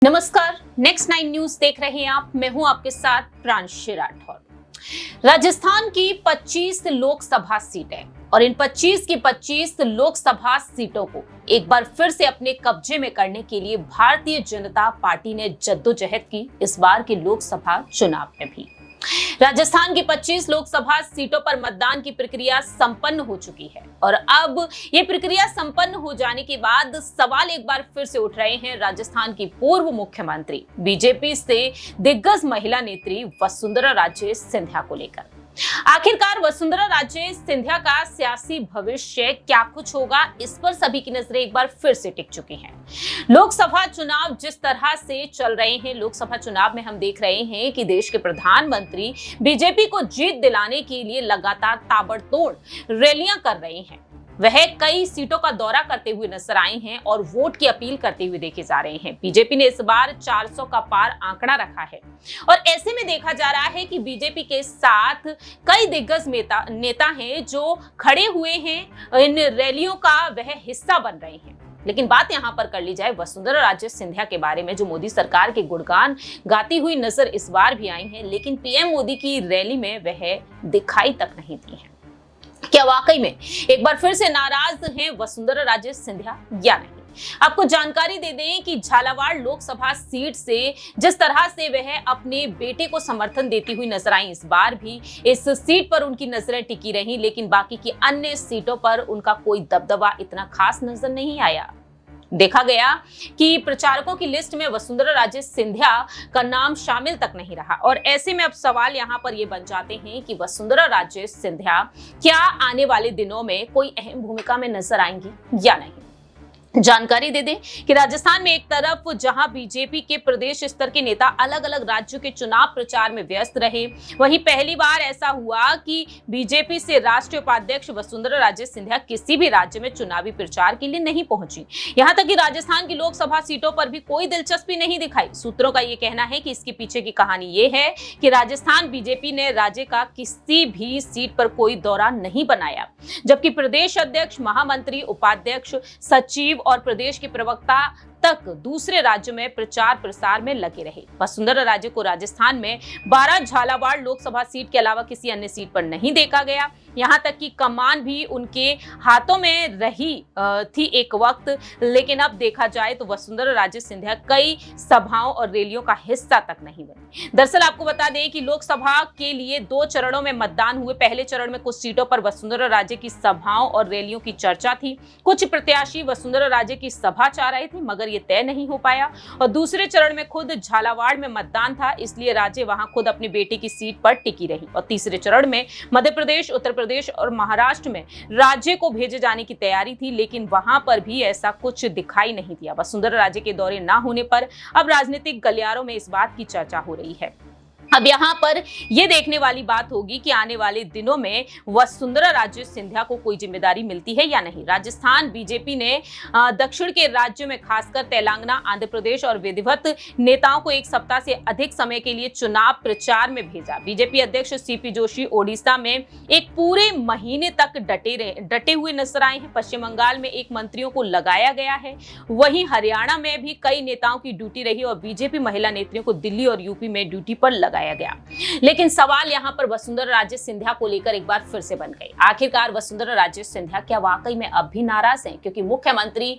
नमस्कार, next 9 news देख रहे हैं आप। मैं हूं आपके साथ प्रांशी राठौर। राजस्थान की 25 लोकसभा सीटें और इन 25 की 25 लोकसभा सीटों को एक बार फिर से अपने कब्जे में करने के लिए भारतीय जनता पार्टी ने जद्दोजहद की। इस बार के लोकसभा चुनाव में भी राजस्थान की 25 लोकसभा सीटों पर मतदान की प्रक्रिया संपन्न हो चुकी है और अब ये प्रक्रिया संपन्न हो जाने के बाद सवाल एक बार फिर से उठ रहे हैं राजस्थान की पूर्व मुख्यमंत्री, बीजेपी से दिग्गज महिला नेत्री वसुंधरा राजे सिंधिया को लेकर। आखिरकार वसुंधरा राजे सिंधिया का सियासी भविष्य क्या कुछ होगा, इस पर सभी की नजरें एक बार फिर से टिक चुकी हैं। लोकसभा चुनाव जिस तरह से चल रहे हैं, लोकसभा चुनाव में हम देख रहे हैं कि देश के प्रधानमंत्री बीजेपी को जीत दिलाने के लिए लगातार ताबड़तोड़ रैलियां कर रहे हैं। वह कई सीटों का दौरा करते हुए नजर आए हैं और वोट की अपील करते हुए देखे जा रहे हैं। बीजेपी ने इस बार 400 का पार आंकड़ा रखा है और ऐसे में देखा जा रहा है कि बीजेपी के साथ कई दिग्गज नेता हैं जो खड़े हुए हैं, इन रैलियों का वह हिस्सा बन रहे हैं। लेकिन बात यहां पर कर ली जाए वसुंधरा राजे सिंधिया के बारे में, जो मोदी सरकार के गुणगान गाती हुई नजर इस बार भी आई हैं, लेकिन पीएम मोदी की रैली में वह दिखाई तक नहीं दी है। क्या वाकई में एक बार फिर से नाराज हैं वसुंधरा राजे सिंधिया या नहीं? आपको जानकारी दे दें कि झालावाड़ लोकसभा सीट से जिस तरह से वह अपने बेटे को समर्थन देती हुई नजर आई, इस बार भी इस सीट पर उनकी नजरें टिकी रहीं, लेकिन बाकी की अन्य सीटों पर उनका कोई दबदबा इतना खास नजर नहीं आया। देखा गया कि प्रचारकों की लिस्ट में वसुंधरा राजे सिंधिया का नाम शामिल तक नहीं रहा और ऐसे में अब सवाल यहां पर ये बन जाते हैं कि वसुंधरा राजे सिंधिया क्या आने वाले दिनों में कोई अहम भूमिका में नजर आएंगी या नहीं। जानकारी दे दें कि राजस्थान में एक तरफ जहां बीजेपी के प्रदेश स्तर के नेता अलग अलग राज्यों के चुनाव प्रचार में व्यस्त रहे, वहीं पहली बार ऐसा हुआ कि बीजेपी से राष्ट्रीय उपाध्यक्ष वसुंधरा राजे सिंधिया किसी भी राज्य में चुनावी प्रचार के लिए नहीं पहुंची। यहां तक कि राजस्थान की लोकसभा सीटों पर भी कोई दिलचस्पी नहीं दिखाई। सूत्रों का यह कहना है कि इसके पीछे की कहानी यह है कि राजस्थान बीजेपी ने राज्य का किसी भी सीट पर कोई दौरा नहीं बनाया, जबकि प्रदेश अध्यक्ष, महामंत्री, उपाध्यक्ष, सचिव और प्रदेश के प्रवक्ता तक दूसरे राज्यों में प्रचार प्रसार में लगे रहे। वसुंधरा राजे को राजस्थान में 12 झालावाड़ लोकसभा सीट के अलावा किसी अन्य सीट पर नहीं देखा गया। यहां तक कि कमान भी उनके हाथों में रही थी एक वक्त, लेकिन अब देखा जाए तो वसुंधरा राजे सिंधिया कई सभाओं और रैलियों का हिस्सा तक नहीं बनी। दरअसल आपको बता दें कि लोकसभा के लिए 2 चरणों में मतदान हुए। पहले चरण में कुछ सीटों पर वसुंधरा राजे की सभाओं और रैलियों की चर्चा थी। कुछ प्रत्याशी वसुंधरा राजे की सभा चाह रहे थे, मगर ये तय नहीं हो पाया। और दूसरे चरण में खुद झालावाड़ में मतदान था, इसलिए राजे वहां खुद अपने बेटे की सीट पर टिकी रही। और तीसरे चरण में मध्य प्रदेश, उत्तर प्रदेश और महाराष्ट्र में राज्य को भेजे जाने की तैयारी थी, लेकिन वहां पर भी ऐसा कुछ दिखाई नहीं दिया। वसुंधरा राजे के दौरे ना होने पर अब राजनीतिक गलियारों में इस बात की चर्चा हो रही है। अब यहाँ पर यह देखने वाली बात होगी कि आने वाले दिनों में वसुंधरा राजे सिंधिया को कोई जिम्मेदारी मिलती है या नहीं। राजस्थान बीजेपी ने दक्षिण के राज्यों में खासकर तेलंगाना, आंध्र प्रदेश और विधिवत नेताओं को 1 सप्ताह से अधिक समय के लिए चुनाव प्रचार में भेजा। बीजेपी अध्यक्ष सीपी जोशी ओडिशा में एक पूरे महीने तक डटे हुए नजर आए हैं। पश्चिम बंगाल में 1 मंत्रियों को लगाया गया है। वहीं हरियाणा में भी कई नेताओं की ड्यूटी रही और बीजेपी महिला नेत्रियों को दिल्ली और यूपी में ड्यूटी पर लगाया गया। लेकिन सवाल यहां पर वसुंधरा राजे सिंधिया को लेकर एक बार फिर से बन गई। आखिरकार वसुंधरा राजे सिंधिया क्या वाकई में अब भी नाराज हैं? क्योंकि मुख्यमंत्री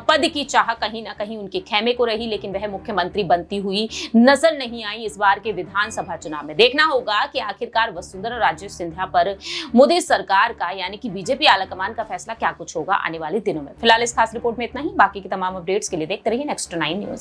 पद की चाह कहीं ना कहीं उनके खेमे को रही, लेकिन वह मुख्यमंत्री बनती हुई नजर नहीं आई। इस बार के विधानसभा चुनाव में देखना होगा कि आखिरकार वसुंधरा राजे सिंधिया पर मोदी सरकार का यानी कि बीजेपी आलाकमान का फैसला क्या कुछ होगा आने वाले दिनों में। फिलहाल इस खास रिपोर्ट में इतना ही। बाकी की तमाम अपडेट्स के लिए देखते रहिए नेक्स्ट 9 न्यूज।